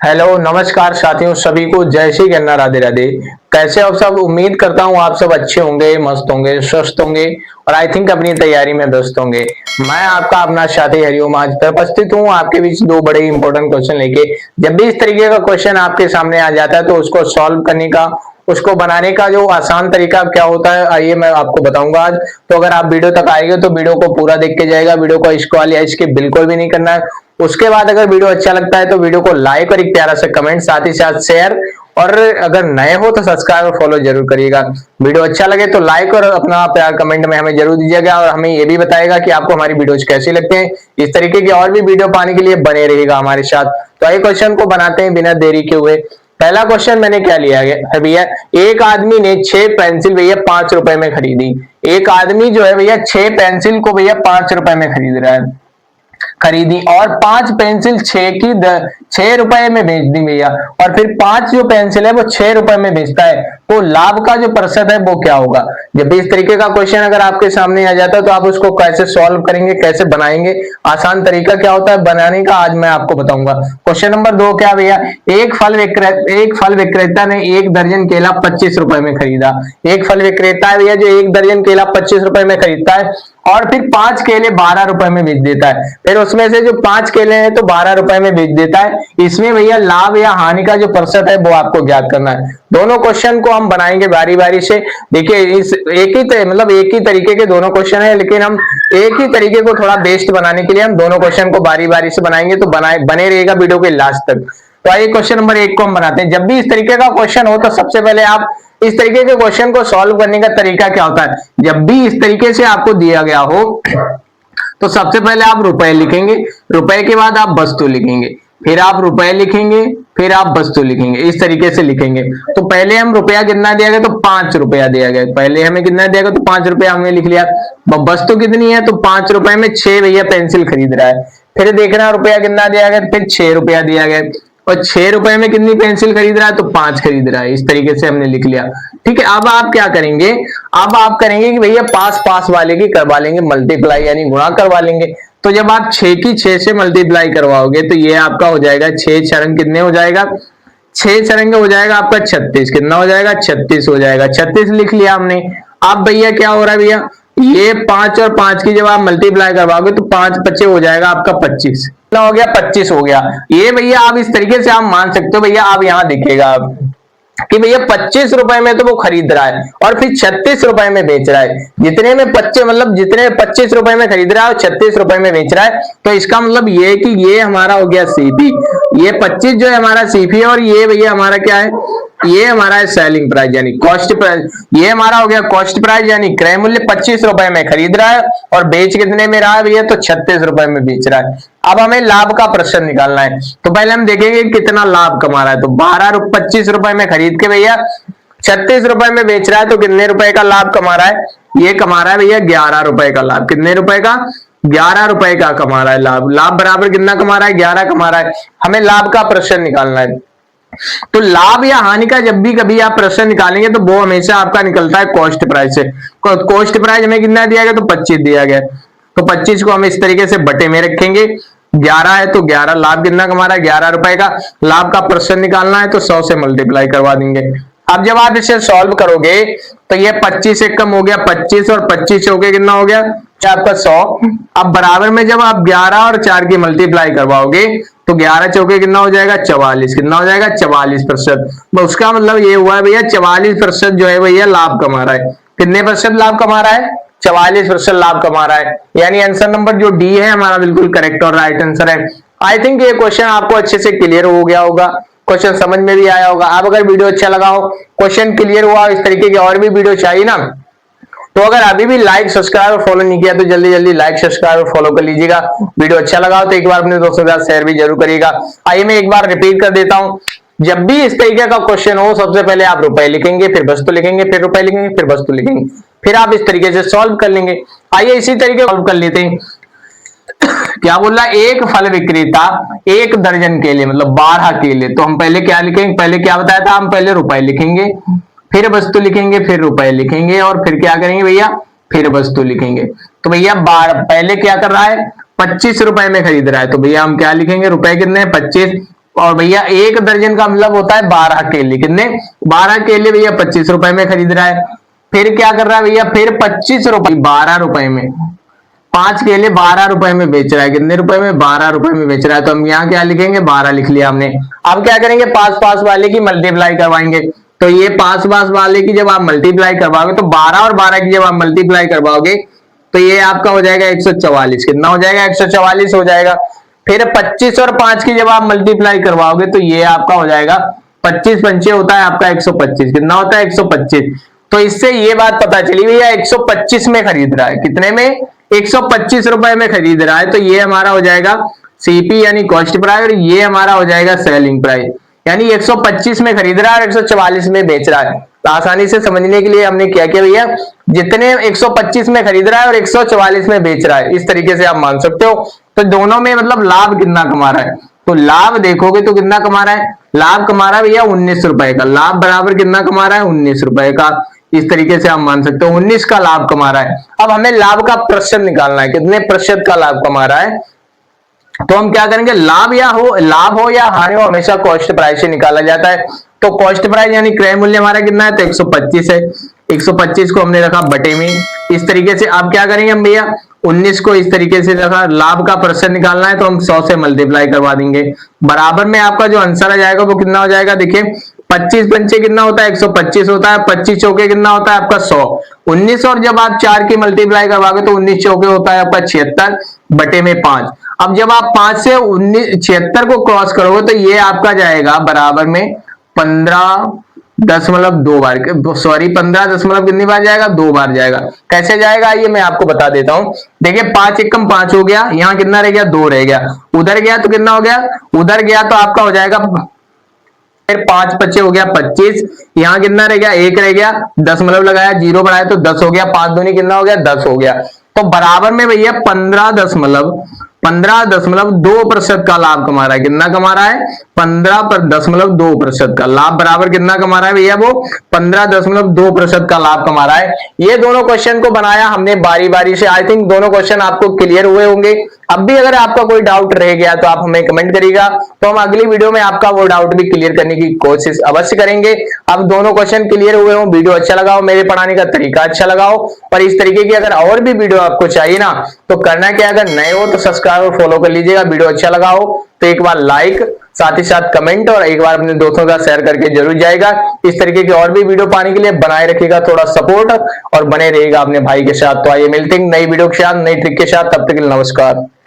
Hello नमस्कार साथियों, सभी को जय श्री गन्ना, राधे राधे। कैसे आप सब? उम्मीद करता हूँ आप सब अच्छे होंगे, मस्त होंगे, स्वस्थ होंगे और आई थिंक अपनी तैयारी में व्यस्त होंगे। मैं आपका अपना साथी हरिओम आज पर उपस्थित हूँ आपके बीच दो बड़े इंपॉर्टेंट क्वेश्चन लेके। जब भी इस तरीके का क्वेश्चन आपके सामने आ जाता है तो उसको सॉल्व करने का, उसको बनाने का जो आसान तरीका क्या होता है, आइए मैं आपको बताऊंगा आज। तो अगर आप वीडियो तक आएंगे तो वीडियो को पूरा देख के जाएगा, वीडियो को स्क्रॉल या स्किप बिल्कुल भी नहीं करना है। उसके बाद अगर वीडियो अच्छा लगता है तो वीडियो को लाइक और एक प्यारा सा कमेंट, साथ ही साथ शेयर, और अगर नए हो तो सब्सक्राइब और फॉलो जरूर करिएगा। वीडियो अच्छा लगे तो लाइक और अपना प्यार कमेंट में हमें जरूर दीजिएगा और हमें ये भी बताएगा कि आपको हमारी वीडियोज कैसी लगती हैं। इस तरीके की और भी वीडियो पाने के लिए बने रहेगा हमारे साथ। तो आइए क्वेश्चन को बनाते हैं बिना देरी के हुए। पहला क्वेश्चन मैंने क्या लिया है भैया, एक आदमी ने 6 पेंसिल भैया 5 रुपए में खरीदी। एक आदमी जो है भैया 6 पेंसिल को भैया 5 रुपए में खरीद रहा है, खरीदी, और 5 पेंसिल 6 रुपए में बेच दी भैया, और फिर 5 जो पेंसिल है वो 6 रुपए में बेचता है, तो लाभ का जो प्रतिशत है वो क्या होगा? जब भी इस तरीके का क्वेश्चन अगर आपके सामने आ जाता है तो आप उसको कैसे सॉल्व करेंगे, कैसे बनाएंगे, आसान तरीका क्या होता है बनाने का, आज मैं आपको बताऊंगा। क्वेश्चन नंबर 2 क्या भैया, एक फल विक्रेता ने 1 दर्जन केला 25 रुपए में खरीदा। एक फल विक्रेता है भैया जो 1 दर्जन केला 25 रुपए में खरीदता है और फिर 5 केले 12 रुपए में बेच देता है। फिर उसमें से जो 5 केले हैं तो 12 रुपए में बेच देता है। इसमें भैया लाभ या हानि का जो प्रतिशत है वो आपको ज्ञात करना है। दोनों क्वेश्चन को हम बनाएंगे बारी बारी से। देखिए इस एक ही तरीके के दोनों क्वेश्चन है, लेकिन हम एक ही तरीके को थोड़ा बेस्ट बनाने के लिए हम दोनों क्वेश्चन को बारी बारी से बनाएंगे, तो बने रहेगा वीडियो के लास्ट तक। तो आइए क्वेश्चन नंबर 1 को हम बनाते हैं। जब भी इस तरीके का क्वेश्चन हो तो सबसे पहले आप इस तरीके के क्वेश्चन को सॉल्व करने का तरीका क्या होता है, जब भी इस तरीके से आपको दिया गया हो तो सबसे पहले आप रुपए लिखेंगे, रुपए के बाद आप वस्तु लिखेंगे, फिर आप रुपए लिखेंगे, फिर आप वस्तु लिखेंगे, इस तरीके से लिखेंगे। तो पहले हम रुपया कितना दिया गया, तो 5 रुपया दिया गया, पहले हमें कितना दिया गया तो 5 रुपया हमने लिख लिया। वस्तु कितनी है, तो 5 रुपए में 6 भैया पेंसिल खरीद रहा है। फिर देखना रुपया कितना दिया गया, फिर 6 रुपया दिया गया, और 6 रुपए में कितनी पेंसिल खरीद रहा है, तो 5 खरीद रहा है। इस तरीके से हमने लिख लिया। ठीक है, अब आप क्या करेंगे, अब आप करेंगे कि भैया पास पास वाले की करवा लेंगे मल्टीप्लाई, यानी गुणा करवा लेंगे। तो जब आप 6 की 6 से मल्टीप्लाई करवाओगे तो ये आपका हो जाएगा 6 छरंग कितने हो जाएगा, 6 छरंग हो जाएगा आपका 36। कितना हो जाएगा, 36 हो जाएगा। 36 लिख लिया हमने। अब भैया क्या हो रहा है भैया, ये 5 और 5 की जब आप मल्टीप्लाई करवाओगे तो 5 पच्चे हो जाएगा आपका 25। कितना हो गया, 25 हो गया। ये भैया आप इस तरीके से आप मान सकते हो भैया, आप यहां दिखेगा कि भैया 25 रुपए में तो वो खरीद रहा है और फिर 36 रुपए में बेच रहा है। जितने में 25 मतलब जितने 25 रुपए में खरीद रहा है और 36 रुपए में बेच रहा है, तो इसका मतलब ये है कि ये हमारा हो गया सीपी। ये 25 जो है हमारा सीपी है, और ये भैया हमारा क्या है, ये हमारा है सेलिंग प्राइस यानी कॉस्ट प्राइस। ये हमारा हो गया कॉस्ट प्राइस यानी क्रय मूल्य। 25 रुपए में खरीद रहा है और बेच कितने में रहा है भैया, तो 36 रुपए में बेच रहा है। अब हमें लाभ का प्रतिशत निकालना है, तो पहले हम देखेंगे कितना लाभ कमा रहा है। तो 25 रुपए में खरीद के भैया 36 रुपए में बेच रहा है, तो कितने रुपए का लाभ कमा रहा है, ये कमा रहा है भैया 11 रुपए का लाभ। कितने रुपए का, 11 रुपए का कमा रहा है लाभ। लाभ बराबर कितना कमा रहा है, 11 कमा रहा है। हमें लाभ का प्रतिशत निकालना है। तो लाभ या हानि का जब भी कभी आप प्रश्न निकालेंगे तो वो हमेशा आपका निकलता है कॉस्ट प्राइस से। कॉस्ट प्राइस हमें कितना दिया गया, तो 25 दिया गया। तो 25 को हम इस तरीके से बटे में रखेंगे। 11 है तो 11, लाभ कितना कमा रहा है, 11 रुपए का। लाभ का प्रश्न निकालना है तो 100 से मल्टीप्लाई करवा देंगे। अब जब आप इसे सॉल्व करोगे तो ये 25 से कम हो गया 25, और 25 हो गया कितना हो गया आपका 100। अब बराबर में जब आप 11 और 4 की मल्टीप्लाई करवाओगे तो 11 चौके कितना हो जाएगा, 44। कितना हो जाएगा, 44%। उसका मतलब ये हुआ है भैया 44% जो है भैया लाभ कमा रहा है। कितने प्रतिशत लाभ कमा रहा है, 44% लाभ कमा रहा है। यानी आंसर नंबर जो डी है हमारा बिल्कुल करेक्ट और राइट आंसर है। आई थिंक ये क्वेश्चन आपको अच्छे से क्लियर हो गया होगा, क्वेश्चन समझ में भी आया होगा। आप अगर वीडियो अच्छा लगा हो, क्वेश्चन क्लियर हुआ, इस तरीके की और भी वीडियो चाहिए ना, तो अगर अभी भी लाइक सब्सक्राइब और फॉलो नहीं किया तो जल्दी जल्दी लाइक सब्सक्राइब और फॉलो कर लीजिएगा। वीडियो अच्छा लगा हो तो एक बार अपने दोस्तों के साथ शेयर भी जरूर करिएगा। आइए मैं एक बार रिपीट कर देता हूं, जब भी इस तरीके का क्वेश्चन हो सबसे पहले आप रुपए लिखेंगे, फिर वस्तु लिखेंगे, फिर रुपए लिखेंगे, फिर वस्तु लिखेंगे, फिर आप इस तरीके से सॉल्व कर लेंगे। आइए इसी तरीके सॉल्व कर लेते हैं। क्या बोल रहा है, एक फल विक्रेता 1 दर्जन केले मतलब 12 केले, तो हम पहले क्या लिखेंगे, पहले क्या बताया था, हम पहले रुपए लिखेंगे, फिर वस्तु लिखेंगे, फिर रुपए लिखेंगे, और फिर क्या करेंगे भैया, फिर वस्तु लिखेंगे। तो भैया पहले क्या कर रहा है, 25 रुपए में खरीद रहा है, तो भैया हम क्या लिखेंगे, रुपए कितने हैं 25, और भैया एक दर्जन का मतलब होता है 12 केले। कितने? 12 केले भैया 25 रुपए में खरीद रहा है। फिर क्या कर रहा है भैया, फिर 25 रुपए 12 रुपए में 5 केले 12 रुपए में बेच रहा है। कितने रुपए में? 12 रुपए में बेच रहा है। तो हम यहाँ क्या लिखेंगे, 12 लिख लिया हमने। अब क्या करेंगे, पास पास वाले की मल्टीप्लाई करवाएंगे। तो ये पास पास वाले की जब आप मल्टीप्लाई करवाओगे तो 12 और 12 की जब आप मल्टीप्लाई करवाओगे तो ये आपका हो जाएगा 144। कितना हो जाएगा? 144 हो जाएगा। फिर 25 और 5 की जब आप मल्टीप्लाई करवाओगे तो ये आपका हो जाएगा 25 पंचे होता है आपका 125। कितना होता है? 125। तो इससे ये बात पता चली भैया 125 में खरीद रहा है। कितने में? 125 रुपए में खरीद रहा है। तो ये हमारा हो जाएगा सीपी यानी कॉस्ट प्राइस, और ये हमारा हो जाएगा सेलिंग प्राइस। यानी 125 में खरीद रहा है और 144 में बेच रहा है। तो आसानी से समझने के लिए हमने क्या किया भैया, जितने 125 में खरीद रहा है और 144 में बेच रहा है, इस तरीके से आप मान सकते हो। तो दोनों में मतलब लाभ कितना कमा रहा है, तो लाभ देखोगे तो कितना कमा रहा है, लाभ कमा रहा है भैया 19 रुपए का। लाभ बराबर कितना कमा रहा है? 19 रुपए का। इस तरीके से आप मान सकते हो 19 का लाभ कमा रहा है। अब हमें लाभ का प्रतिशत निकालना है, कितने प्रतिशत का लाभ कमा रहा है। तो हम क्या करेंगे, लाभ हो या हानि हो, हमेशा कॉस्ट प्राइस से निकाला जाता है। तो कॉस्ट प्राइस यानी क्रय मूल्य हमारा कितना है, तो 125 है। 125 को हमने रखा बटे में। इस तरीके से आप क्या करेंगे हम भैया, 19 को इस तरीके से रखा। लाभ का प्रतिशत निकालना है तो हम 100 से मल्टीप्लाई करवा देंगे। बराबर में आपका जो आंसर आ जाएगा वो कितना हो जाएगा, देखिए 25 पंचे कितना होता है, 125 होता है। 25 चौके कितना होता है आपका 100। 19 और जब आप 4 की मल्टीप्लाई करवाओगे तो 19 चौके होता है आपका 76 बटे में 5। अब जब आप 5 से 76 को क्रॉस करोगे तो ये आपका जाएगा बराबर में 15.2 बार, सॉरी 15 कितनी बार जाएगा, 2 बार जाएगा। कैसे जाएगा ये मैं आपको बता देता हूं। देखिए 5 एकम 5 हो गया, यहाँ कितना रह गया, 2 रह गया। उधर गया तो कितना हो गया, उधर गया तो आपका हो जाएगा, फिर 5 बचे हो गया 25। यहाँ कितना रह गया, 1 रह गया। 10 लगाया, 0 बढ़ाया तो 10 हो गया। 5 दूनी कितना हो गया, 10 हो गया। तो बराबर में भैया 15.2% का लाभ कमा रहा है। कितना कमा रहा है, 15.2% का लाभ। बराबर कितना कमा रहा है भैया, वो 15.2% का लाभ कमा रहा है। ये दोनों क्वेश्चन को बनाया हमने बारी बारी से। आई थिंक दोनों क्वेश्चन आपको क्लियर हुए होंगे। अब भी अगर आपका कोई डाउट रह गया तो आप हमें कमेंट करिएगा, तो हम अगली वीडियो में आपका वो डाउट भी क्लियर करने की कोशिश अवश्य करेंगे। अब दोनों क्वेश्चन क्लियर हुए हो, वीडियो अच्छा लगा हो, मेरे पढ़ाने का तरीका अच्छा लगा हो, और इस तरीके की अगर और भी वीडियो आपको चाहिए ना, तो करना क्या, अगर नए हो तो सब्सक्राइब और फॉलो कर लीजिएगा। वीडियो अच्छा लगा हो तो एक बार लाइक, साथ ही साथ कमेंट, और एक बार अपने दोस्तों का शेयर करके जरूर जाएगा। इस तरीके की और भी वीडियो पाने के लिए बनाए रखिएगा थोड़ा सपोर्ट, और बने रहिएगा अपने भाई के साथ। तो आइए मिलते हैं नई वीडियो के साथ, नई ट्रिक के साथ। तब तक के लिए नमस्कार।